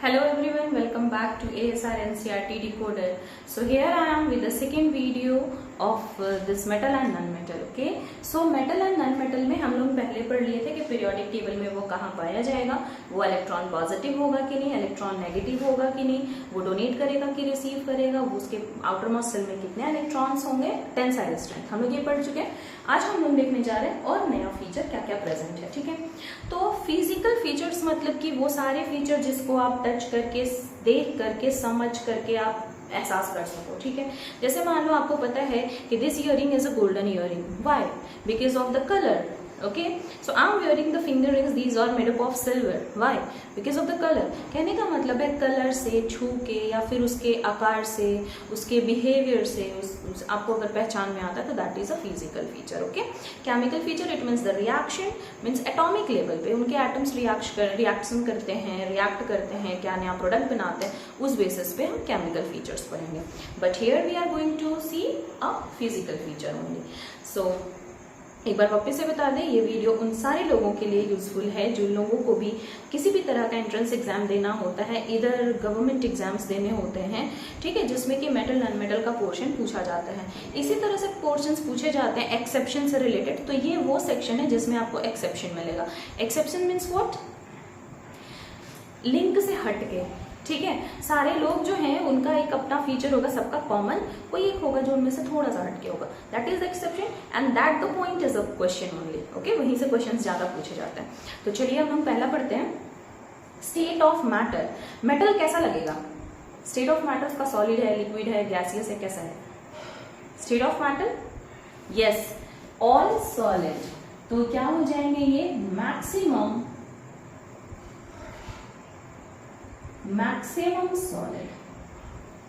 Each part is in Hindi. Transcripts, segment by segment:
Hello everyone, welcome back to ASR NCERT Decoder. So here I am with the second video of this metal and non-metal. Okay, so metal and non-metal में हम लोग पहले पढ़ लिए थे कि पीरियोडिक टेबल में वो कहाँ पाया जाएगा, वो इलेक्ट्रॉन पॉजिटिव होगा कि नहीं, इलेक्ट्रॉन नेगेटिव होगा कि नहीं, वो डोनेट करेगा कि रिसीव करेगा, वो उसके आउटर मोस्ट सेल में कितने इलेक्ट्रॉन्स होंगे, टेंसाइल स्ट्रेंथ हम लोग ये पढ़ चुके हैं। आज हम लोग देखने जा रहे हैं और नया फीचर क्या क्या प्रेजेंट है। ठीक है, तो फिजिकल फीचर्स मतलब कि वो सारे फीचर जिसको आप टच करके, देख करके, समझ करके आप एहसास कर सको। ठीक है, जैसे मान लो आपको पता है कि this earring is a golden earring, why? Because of the colour. Okay, so I am wearing the finger rings, these are made up of silver, why? Because of the colour. कहने का मतलब है कलर से, छू के या फिर उसके आकार से, उसके बिहेवियर से आपको अगर पहचान में आता है तो that is a physical feature. Okay, chemical feature it means the reaction, means atomic level पे उनके एटम्स रिएक्शन करते हैं, रिएक्ट करते हैं, क्या नया प्रोडक्ट बनाते हैं, उस बेसिस पे हम केमिकल फीचर्स पढ़ेंगे। But here we are going to see a physical feature only. So एक बार वापस से बता दें, ये वीडियो उन सारे लोगों के लिए यूजफुल है जिन लोगों को भी किसी भी तरह का एंट्रेंस एग्जाम देना होता है, इधर गवर्नमेंट एग्जाम्स देने होते हैं, ठीक है, जिसमें कि मेटल नॉन मेटल का पोर्शन पूछा जाता है। इसी तरह से पोर्शंस पूछे जाते हैं एक्सेप्शन से रिलेटेड, तो ये वो सेक्शन है जिसमें आपको एक्सेप्शन मिलेगा। Exception means what? लिंक से हटके। ठीक है, सारे लोग जो हैं उनका एक अपना फीचर होगा, सबका कॉमन कोई एक होगा जो उनमें से थोड़ा सा हटके होगा, that is exception and that the point is a question only. Okay, वहीं से क्वेश्चंस ज्यादा पूछे जाते हैं। तो चलिए अब हम पहला पढ़ते हैं, स्टेट ऑफ मैटर। मेटल कैसा लगेगा? स्टेट ऑफ मैटर उसका सॉलिड है, लिक्विड है, गैसियस है, कैसा है? State of matter, yes, all solid. तो क्या हो जाएंगे ये? Maximum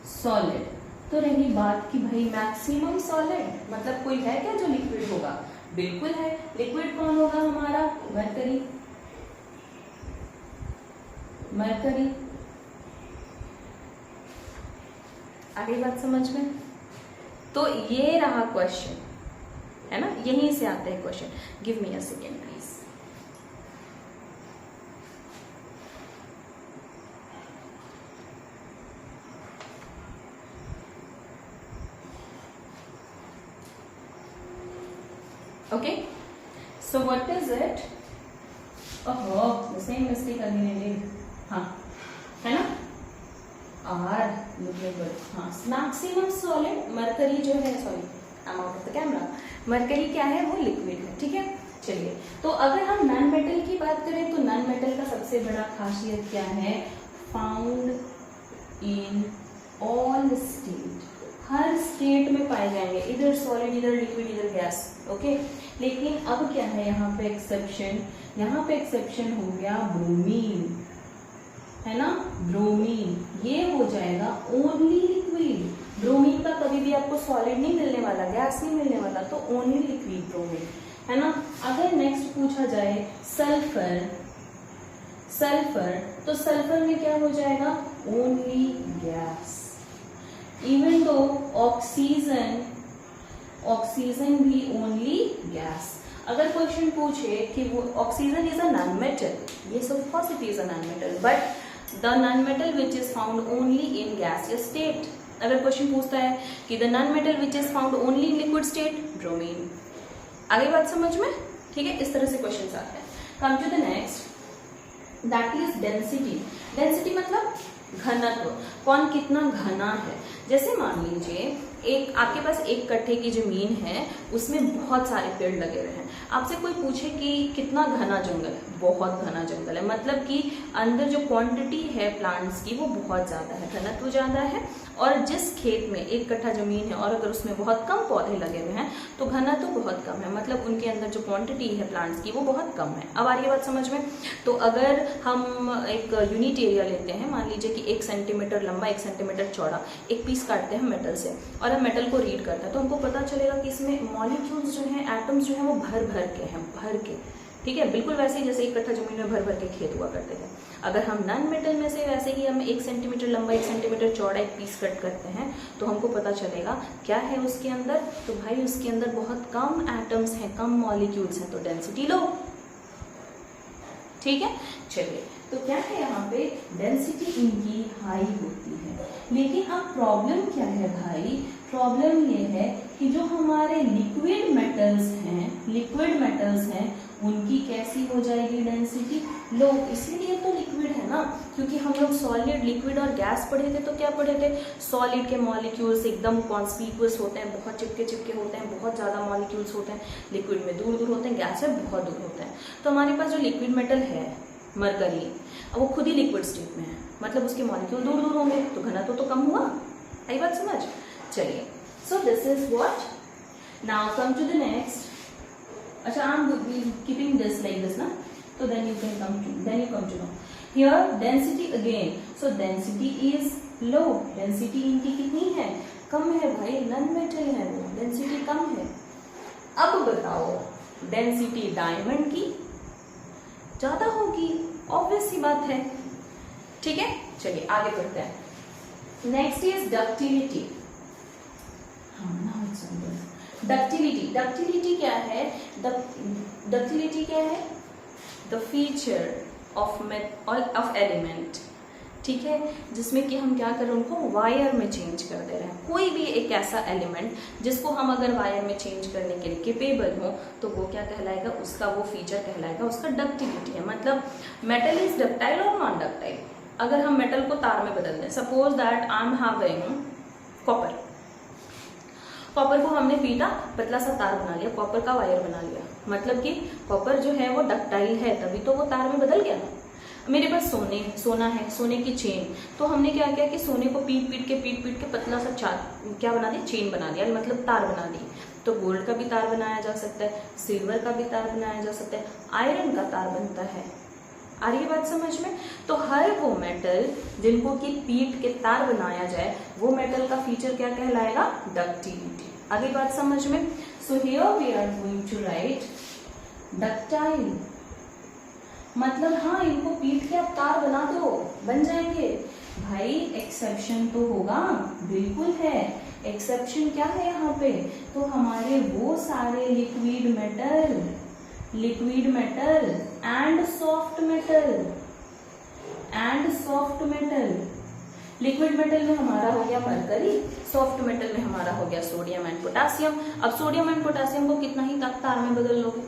solid. तो रही बात कि भाई मैक्सिमम सॉलिड मतलब कोई है क्या जो लिक्विड होगा? बिल्कुल है। लिक्विड कौन होगा हमारा? मरकरी। आगे बात समझ में? तो ये रहा क्वेश्चन, है ना, यहीं से आते हैं question. Give me a second please. Okay, so what is it? ओहो, सेम मिस्टेक अगेन एंड हाँ, है ना, आर लिक्विड। हाँ, मैक्सिमम सॉलिड मरकरी जो है, sorry I am out of the camera, mercury क्या है? वो लिक्विड है। ठीक है, चलिए, तो अगर हम नॉन मेटल की बात करें तो नॉन मेटल का सबसे बड़ा खासियत क्या है? Found in all state, her state में पाए जाएंगे, इधर सॉलिड, इधर लिक्विड, इधर गैस। ओके, लेकिन अब क्या है यहाँ पे एक्सेप्शन? यहाँ पे एक्सेप्शन हो गया ब्रोमीन, है ना, ब्रोमीन। ये हो जाएगा ओनली लिक्विड। ब्रोमीन का कभी भी आपको सॉलिड नहीं मिलने वाला, गैस नहीं मिलने वाला, तो ओनली लिक्विड ब्रोमीन, है ना। अगर नेक्स्ट पूछा जाए सल्फर, तो सल्फर में क्या हो जाएगा? Only gas. इवन तो ऑक्सीजन भी ओनली गैस। अगर क्वेश्चन पूछे कि वो oxygen is a non metal, yes of course it is a non-metal, but the non-metal which is found only in gaseous state. अगर क्वेश्चन पूछता है कि the non-metal which is found only in liquid state, bromine. आगे बात समझ में? ठीक है, इस तरह से क्वेश्चन आते हैं। Come to the next, that is density. Density मतलब घनत्व, कौन कितना घना है। जैसे मान लीजिए एक आपके पास 1 कट्ठे की जमीन है, उसमें बहुत सारे पेड़ लगे हुए हैं। आपसे कोई पूछे कि कितना घना जंगल है? बहुत घना जंगल है, मतलब कि अंदर जो क्वांटिटी है प्लांट्स की वो बहुत ज्यादा है, घनत्व ज्यादा है। और जिस खेत में 1 कट्ठा जमीन है और अगर उसमें बहुत कम पौधे लगे हुए हैं तो घनत्व बहुत कम है, मतलब उनके अंदर जो क्वांटिटी है प्लांट्स की वो बहुत कम है। अब आ रही है बात समझ में? तो अगर हम एक यूनिट एरिया लेते हैं, मान लीजिए कि 1 सेंटीमीटर लंबा, 1 सेंटीमीटर चौड़ा, एक पीस काटते हैं मेटल से और हम मेटल को रीड करते हैं, तो हमको पता चलेगा कि इसमें मॉलिक्यूल्स जो हैं, एटम्स जो हैं, वो भर के हैं, भर के। ठीक है, बिल्कुल वैसे ही जैसे 1 कट्ठा जमीन में भर के खेत हुआ करते थे। अगर हम नॉन मेटल में से वैसे ही हम 1 सेंटीमीटर लंबा, 1 सेंटीमीटर चौड़ा एक पीस कट करते हैं तो हमको पता चलेगा क्या है उसके अंदर। तो भाई उसके अंदर बहुत कम एटम्स हैं, कम मॉलिक्यूल्स हैं, तो डेंसिटी लो। ठीक है, चलिए, तो क्या है यहाँ पे, डेंसिटी इनकी हाई होती है। लेकिन अब प्रॉब्लम क्या है भाई, प्रॉब्लम ये है कि जो हमारे लिक्विड मेटल्स हैं उनकी कैसी हो जाएगी डेंसिटी, लो। इसीलिए तो लिक्विड है ना, क्योंकि हम लोग सॉलिड, लिक्विड और गैस पढ़े थे। तो क्या पढ़े थे, सॉलिड के मॉलिक्यूल्स एकदम कॉन्स्पिक्यूअस होते हैं, बहुत चिपके होते हैं, बहुत ज्यादा मॉलिक्यूल्स होते हैं, लिक्विड में दूर होते हैं, गैस में बहुत दूर होते हैं। तो हमारे पास जो लिक्विड मेटल है मरकरी, अब वो खुद ही लिक्विड स्टेट में है, मतलब उसके मॉलिक्यूल दूर होंगे, तो घनत्व तो कम हुआ। आई बात समझ। चलिए, so this is what. Now come to the next. अच्छा, I am keeping this like this ना, तो then you come to know here density again. So density is low, density इनकी कितनी है, कम है भाई, नॉन मेटल है वो, डेंसिटी कम है। अब बताओ, डेंसिटी डायमंड की ज्यादा होगी, ऑब्वियस सी बात है। ठीक है, चलिए आगे बढ़ते हैं। Next is ductility. डक्टिलिटी क्या है, डक्टिलिटी क्या है, द फीचर ऑफ एलिमेंट। ठीक है, जिसमें कि हम क्या कर रहे हैं, उनको वायर में चेंज कर दे रहे हैं। कोई भी एक ऐसा एलिमेंट जिसको हम अगर वायर में चेंज करने के लिए केपेबल हो, तो वो क्या कहलाएगा, उसका वो फीचर कहलाएगा, उसका डक्टिलिटी है। मतलब मेटल इज डक्टाइल और नॉन डक्टाइल। अगर हम मेटल को तार में बदल दें, suppose that I am having copper, copper को हमने पीटा, पतला सा तार बना लिया, कॉपर का वायर बना लिया, मतलब कि कॉपर जो है वो डक्टाइल है, तभी तो वो तार में बदल गया ना। मेरे पास सोना है, सोने की चेन, तो हमने क्या किया कि सोने को पीट के पतला सा क्या बना दिया, चेन बना दिया, मतलब तार बना दी। तो गोल्ड का भी तार बनाया जा सकता है, सिल्वर का भी तार बनाया जा सकता है, आयरन का तार बनता है। आ रही है बात समझ में। तो हर वो मेटल जिनको कि पीट के तार बनाया जाए, वो मेटल का फीचर क्या कहलाएगा, डक्टिलिटी। आगे बात समझ में। So here we are going to write ductile, मतलब हाँ, इनको पीट के आप तार बना दो, बन जाएंगे। भाई एक्सेप्शन तो होगा, बिल्कुल है। एक्सेप्शन क्या है यहाँ पे, तो हमारे वो सारे liquid metal and soft metal. Liquid metal में हमारा हो गया मरकरी, सॉफ्ट मेटल में हमारा हो गया सोडियम एंड पोटासियम। अब सोडियम एंड पोटासियम को कितना ही तार में बदल लोगे,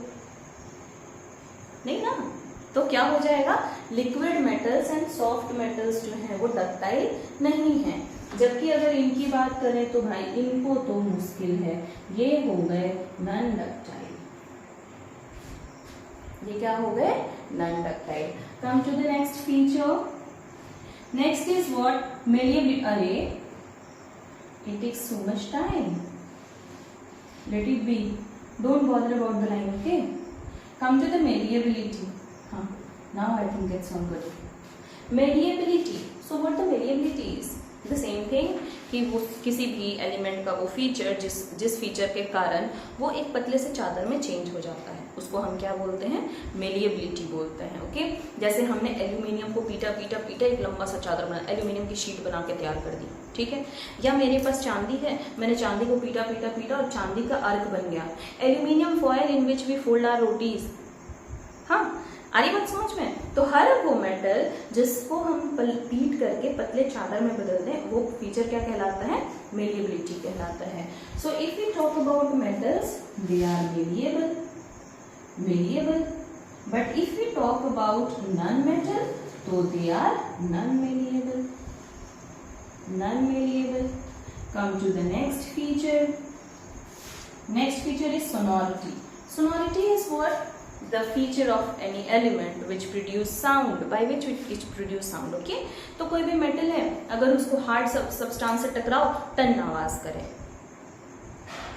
नहीं ना। तो क्या हो जाएगा, liquid metals and soft metals जो है वो डक्टाइल नहीं है। जबकि अगर इनकी बात करें तो भाई इनको तो मुश्किल है, ये हो गए नॉन डक्टाइल। ये क्या हो गए, non ductile. Come to the next feature. Next is what, malleability. अरे it takes so much time, let it be, don't bother about the line, okay. Come to the malleability. हाँ, now I think it's all good. Malleability, so what the malleability is the same thing कि वो किसी भी एलिमेंट का वो फीचर जिस फीचर के कारण वो एक पतले से चादर में चेंज हो जाता है, उसको हम क्या बोलते हैं, मेलिएबिलिटी बोलते हैं। ओके, जैसे हमने एल्यूमिनियम को पीटा एक लंबा सा चादर बना, एल्यूमिनियम की शीट बना के तैयार कर दी, ठीक है। या मेरे पास चांदी है, मैंने चांदी को पीटा और चांदी का अर्क बन गया, aluminium foil in which we fold our rotis. हाँ, आ रही बात समझ में। तो हर वो मेटल जिसको हम पीट करके पतले चादर में बदलते हैं, वो फीचर क्या कहलाता है, मेलिएबिलिटी कहलाता है। So if we talk about metals, they are malleable, but if we talk about non metal, तो they are non malleable. Come to the next feature. Next feature is sonority. Sonority is what? The feature of any element which produce sound, by which it produce sound, okay? तो कोई भी मेटल है, अगर उसको हार्ड सब्सटेंस से टकराओ, टन आवाज करे,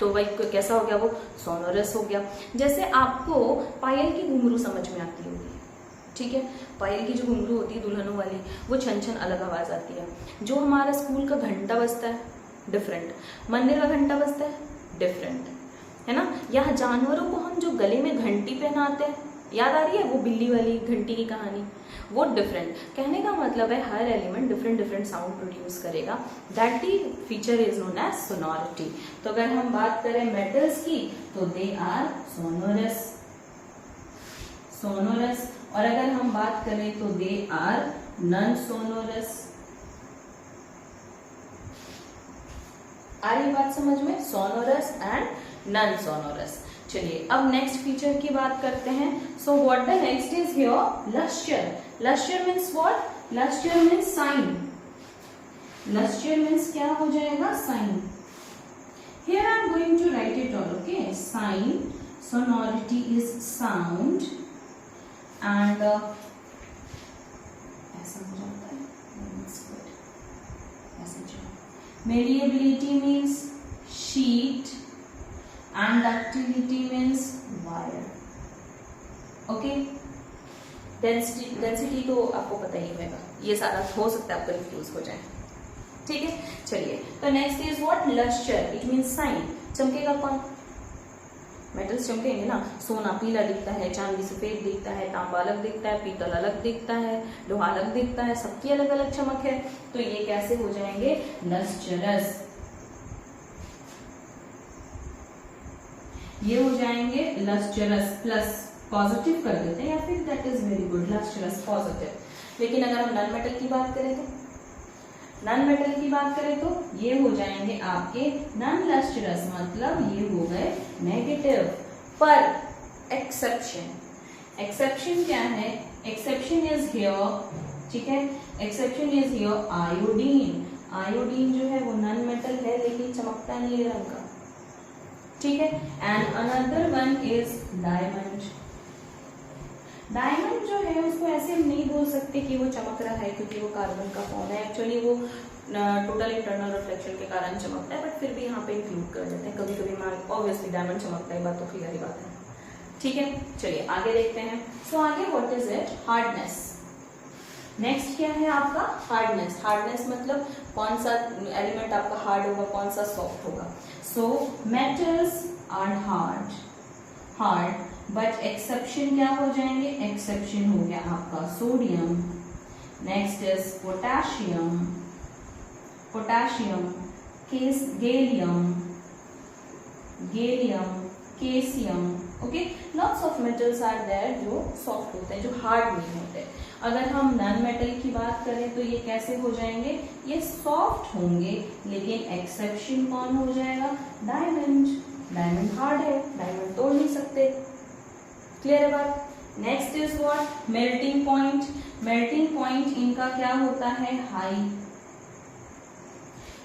तो वही कैसा हो गया, वो सोनोरस हो गया। जैसे आपको पायल की घुंघरू समझ में आती होगी, ठीक है। पायल की जो घुंघरू होती है दुल्हनों वाली, वो छन छन अलग आवाज आती है। जो हमारा स्कूल का घंटा बजता है, डिफरेंट। मंदिर का घंटा बजता है, डिफरेंट, है ना। यहाँ जानवरों को हम जो गले में घंटी पहनाते हैं, याद आ रही है वो बिल्ली वाली घंटी की कहानी, वो डिफरेंट। कहने का मतलब है हर एलिमेंट डिफरेंट साउंड प्रोड्यूस करेगा, that the feature is known as sonority. तो अगर हम बात करें मेटल्स की, तो दे आर सोनोरस। और अगर हम बात करें तो दे आर नॉन सोनोरस। आ रही बात समझ में? Sonorous and non sonorous. चलिए अब नेक्स्ट फीचर की बात करते हैं। So what the next is here? Lustre. Lustre means what? Lustre means shine. Lustre means क्या हो जाएगा? Shine. Here I am going to write it all, okay? Sine, sonority is sound, and ऐसा हो जाता है, that's good. ऐसा चलो. Malleability means sheet, and ductility means wire. Okay? Density तो आपको पता ही होगा. ये सारा हो सकता है आप कंफ्यूज हो जाए. ठीक है, चलिए तो next is what? Lustre. It means shine. चमकेगा कौन? मेटल्स चमकेंगे ना। सोना पीला दिखता है, चांदी सफेद दिखता है, तांबा अलग दिखता है, पीतल अलग दिखता है, लोहा अलग दिखता है, सबकी अलग अलग चमक है। तो ये कैसे हो जाएंगे? लस्टरस। ये हो जाएंगे लस्टरस। प्लस पॉजिटिव कर देते हैं या फिर that is very good, lustrous positive. लेकिन अगर हम नॉन मेटल की बात करें तो ये हो जाएंगे आपके नॉन लस्टरस, मतलब ये हो गए नेगेटिव। पर एक्सेप्शन क्या है? एक्सेप्शन इज हियर, ठीक है, exception is here iodine. Iodine जो है वो नॉन मेटल है लेकिन चमकता नीले रंग का, ठीक है। And another one is diamond. Diamond जो है उसको ऐसे नहीं बोल सकते कि वो चमक रहा है क्योंकि वो कार्बन का फॉर्म है। एक्चुअली वो टोटल इंटरनल रिफ्लेक्शन के कारण चमकता है, बट फिर भी यहाँ पे इंक्लूड कर देते हैं कभी कभी। मान ऑब्वियसली डायमंड चमकता है, बात तो क्लियर ही बात है, ठीक है। चलिए आगे देखते हैं। सो आगे what is it? Hardness. Next क्या है आपका? हार्डनेस। हार्डनेस मतलब कौन सा एलिमेंट आपका हार्ड होगा, कौन सा सॉफ्ट होगा। So metals are hard but exception क्या हो जाएंगे? एक्सेप्शन हो गया आपका sodium. Next is potassium, gallium, caesium. Okay, lots of metals are there जो सॉफ्ट होते हैं, जो हार्ड नहीं होते। अगर हम नॉन मेटल की बात करें तो ये कैसे हो जाएंगे? ये सॉफ्ट होंगे, लेकिन एक्सेप्शन कौन हो जाएगा? डायमंड। डायमंड हार्ड है, डायमंड तोड़ नहीं सकते। क्लियर है बात? Next is what? Melting point. Melting point इनका क्या होता है? हाई।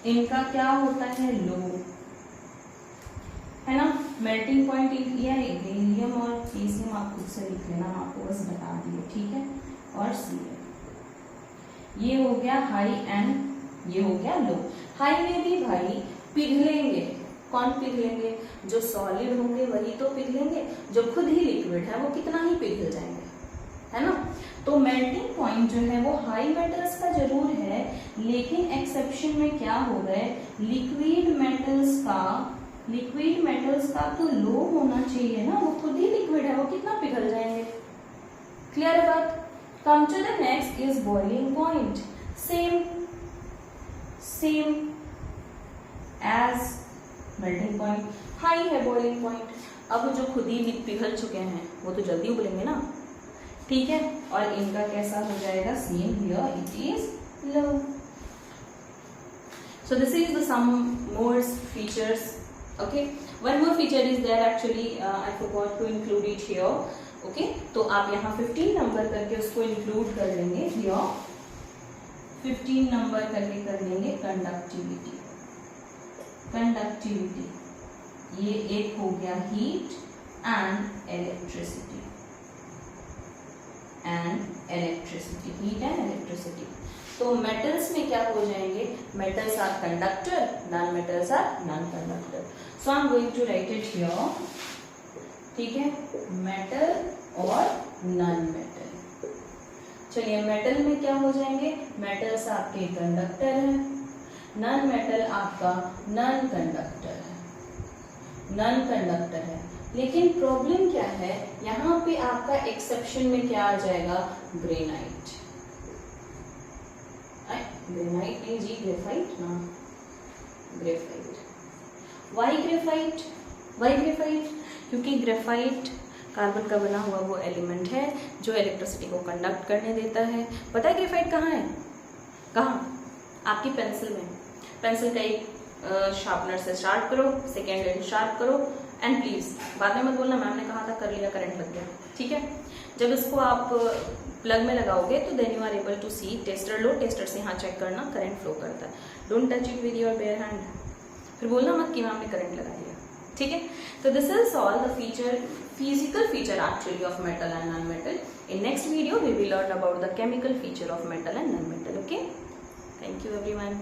इनका क्या होता है? लो, है ना। मेल्टिंग पॉइंट ये है गैलियम और केसियम, आप खुद से लिख लेना, आपको बस बता दिए, ठीक है। और सी ये हो गया हाई एंड ये हो गया लो। हाई में भी भाई पिघलेंगे। कौन पिघलेंगे? जो सॉलिड होंगे वही तो पिघलेंगे, जो खुद ही लिक्विड है वो कितना ही पिघल जाएंगे, है ना। तो मेल्टिंग पॉइंट जो है वो हाई मेटल्स का जरूर है, लेकिन एक्सेप्शन में क्या हो गए? लिक्विड मेटल्स का तो लो होना चाहिए ना, वो खुद ही लिक्विड है, वो कितना पिघल जाएंगे। क्लियर है बात? Come to the next is boiling point. Same as melting point, high है बॉइलिंग पॉइंट। अब जो खुद ही पिघल चुके हैं वो तो जल्दी उबलेंगे ना, ठीक है। और इनका कैसा हो जाएगा? Same here it is low. So this is the some more features. Okay, one more feature is there, actually I forgot to include it here. Okay, तो आप यहाँ 15 नंबर करके उसको इंक्लूड कर लेंगे हियर। 15 नंबर करके कर लेंगे कंडक्टिविटी। ये एक हो गया heat and electricity, heat and electricity. तो मेटल्स में क्या हो जाएंगे? Metals are conductor, non metals are non conductor. So I am going to write it here, ठीक है, मेटल और नॉन मेटल। चलिए मेटल में क्या हो जाएंगे? मेटल्स आपके कंडक्टर हैं, नॉन मेटल आपका नॉन कंडक्टर है। लेकिन प्रॉब्लम क्या है? यहाँ पे आपका एक्सेप्शन में क्या आ जाएगा? ग्रेनाइट। नहीं जी, ग्रेफाइट ना, ग्रेफाइट। Why graphite? क्योंकि ग्रेफाइट कार्बन का बना हुआ वो एलिमेंट है जो इलेक्ट्रिसिटी को कंडक्ट करने देता है। पता है ग्रेफाइट कहाँ है? कहाँ? आपकी पेंसिल में। पेंसिल का एक शार्पनर से शार्प करो, सेकेंड एंड शार्प करो, एंड प्लीज बाद में मत बोलना मैम ने कहा था कर लिया, करंट लग गया, ठीक है। जब इसको आप प्लग में लगाओगे तो then you are able to see, tester लो, टेस्टर से यहाँ चेक करना करंट फ्लो करता है। Don't touch it with your bare hand, फिर बोलना मत कि मैम ने करंट लगा दिया, ठीक है। तो this is all the feature, physical feature actually of metal and non-metal. In next video we will learn about the chemical feature of metal and non-metal. Okay, thank you everyone.